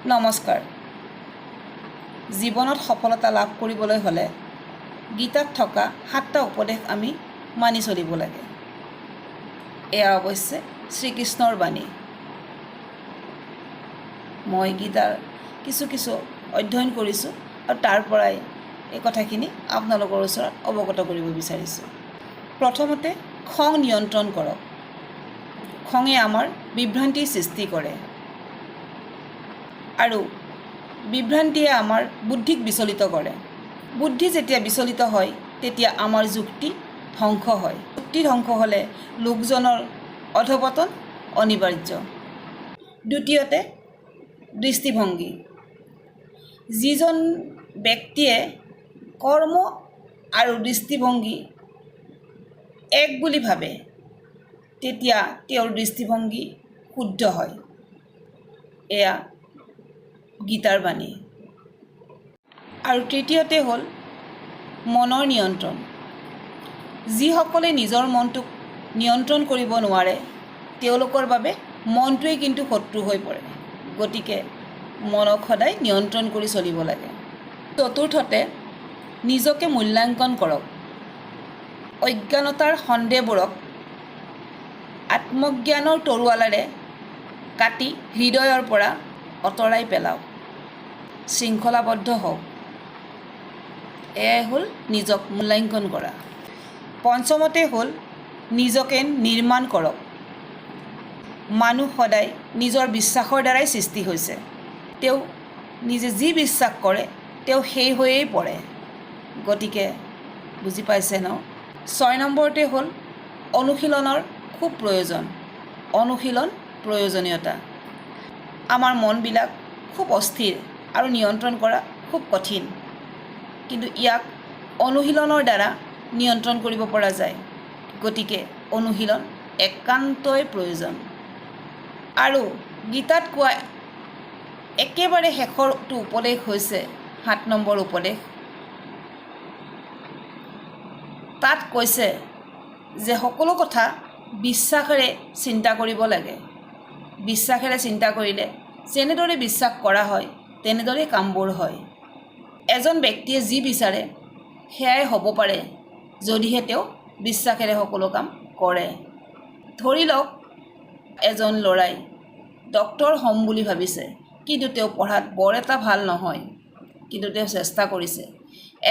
নমস্কাৰ। জীৱনত সফলতা লাভ কৰিবলৈ হ'লে গীতাত থকা 7টা উপদেশ আমি মানি চলিব লাগে। এয়া অৱশ্যে শ্ৰীকৃষ্ণৰ বাণী। মই গীতাৰ কিছু অধ্যয়ন কৰিছোঁ আৰু তাৰ পৰাই এই কথাখিনি আপোনালোকৰ ওচৰত অৱগত কৰিব বিচাৰিছোঁ। প্ৰথমতে খং নিয়ন্ত্ৰণ কৰক। খঙে আমাৰ বিভ্ৰান্তিৰ সৃষ্টি কৰে আৰু বিভ্ৰান্তিয়ে আমাৰ বুদ্ধিক বিচলিত কৰে। বুদ্ধি যেতিয়া বিচলিত হয় তেতিয়া আমাৰ যুক্তি ধ্বংস হয়। যুক্তি ধ্বংস হ'লে লোকজনৰ অধপতন অনিবাৰ্য। দ্বিতীয়তে দৃষ্টিভংগী। যিজন ব্যক্তিয়ে কৰ্ম আৰু দৃষ্টিভংগী এক বুলি ভাবে তেতিয়া তেওঁৰ দৃষ্টিভংগী শুদ্ধ হয়। এয়া গীতাৰ বাণী। আৰু তৃতীয়তে হ'ল মনৰ নিয়ন্ত্ৰণ। যিসকলে নিজৰ মনটোক নিয়ন্ত্ৰণ কৰিব নোৱাৰে তেওঁলোকৰ বাবে মনটোৱেই কিন্তু শত্ৰু হৈ পৰে। গতিকে মনক সদায় নিয়ন্ত্ৰণ কৰি চলিব লাগে। চতুৰ্থতে নিজকে মূল্যাংকন কৰক। অজ্ঞানতাৰ সন্দেহবোৰক আত্মজ্ঞানৰ তৰোৱালেৰে কাটি হৃদয়ৰ পৰা আঁতৰাই পেলাওক। শৃংখলাবদ্ধ হওক। এয়াই হ'ল নিজক মূল্যাংকন কৰা। পঞ্চমতে হ'ল নিজকে নিৰ্মাণ কৰক। মানুহ সদায় নিজৰ বিশ্বাসৰ দ্বাৰাই সৃষ্টি হৈছে। তেওঁ নিজে যি বিশ্বাস কৰে তেওঁ সেই হৈয়েই পৰে। গতিকে বুজি পাইছে ন? 6 নম্বৰতে হ'ল অনুশীলনৰ খুব প্ৰয়োজন। অনুশীলন প্ৰয়োজনীয়তা। আমাৰ মনবিলাক খুব অস্থিৰ আৰু নিয়ন্ত্ৰণ কৰা খুব কঠিন, কিন্তু ইয়াক অনুশীলনৰ দ্বাৰা নিয়ন্ত্ৰণ কৰিব পৰা যায়। গতিকে অনুশীলন একান্তই প্ৰয়োজন। আৰু গীতাত কোৱা একেবাৰে শেষৰটো উপদেশ হৈছে 7 নম্বৰ উপদেশ। তাত কৈছে যে সকলো কথা বিশ্বাসেৰে চিন্তা কৰিব লাগে। বিশ্বাসেৰে চিন্তা কৰিলে যেনেদৰে বিশ্বাস কৰা হয় তেনেদৰেই কামবোৰ হয়। এজন ব্যক্তিয়ে যি বিচাৰে সেয়াই হ'ব পাৰে যদিহে তেওঁ বিশ্বাসেৰে সকলো কাম কৰে। ধৰি লওক এজন ল'ৰাই ডক্তৰ হ'ম বুলি ভাবিছে, কিন্তু তেওঁ পঢ়াত বৰ এটা ভাল নহয়, কিন্তু তেওঁ চেষ্টা কৰিছে।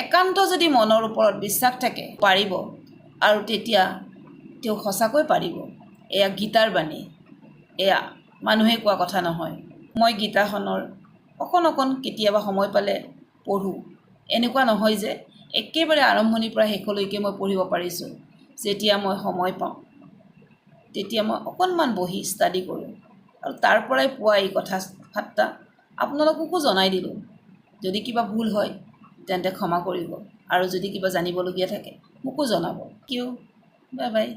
একান্ত যদি মনৰ ওপৰত বিশ্বাস থাকে পাৰিব, আৰু তেতিয়া তেওঁ সঁচাকৈ পাৰিব। এয়া গীতাৰ বাণী। এয়া মানুহে কোৱা কথা নহয়। মই গীতাখনৰ অকণ কেতিয়াবা সময় পালে পঢ়োঁ। এনেকুৱা নহয় যে একেবাৰে আৰম্ভণিৰ পৰা শেষলৈকে মই পঢ়িব পাৰিছোঁ। যেতিয়া মই সময় পাওঁ তেতিয়া মই অকণমান বহি ষ্টাডি কৰোঁ আৰু তাৰ পৰাই পোৱা এই কথা 7টা আপোনালোককো জনাই দিলোঁ। যদি কিবা ভুল হয় তেন্তে ক্ষমা কৰিব, আৰু যদি কিবা জানিবলগীয়া থাকে মোকো জনাব। Bye bye.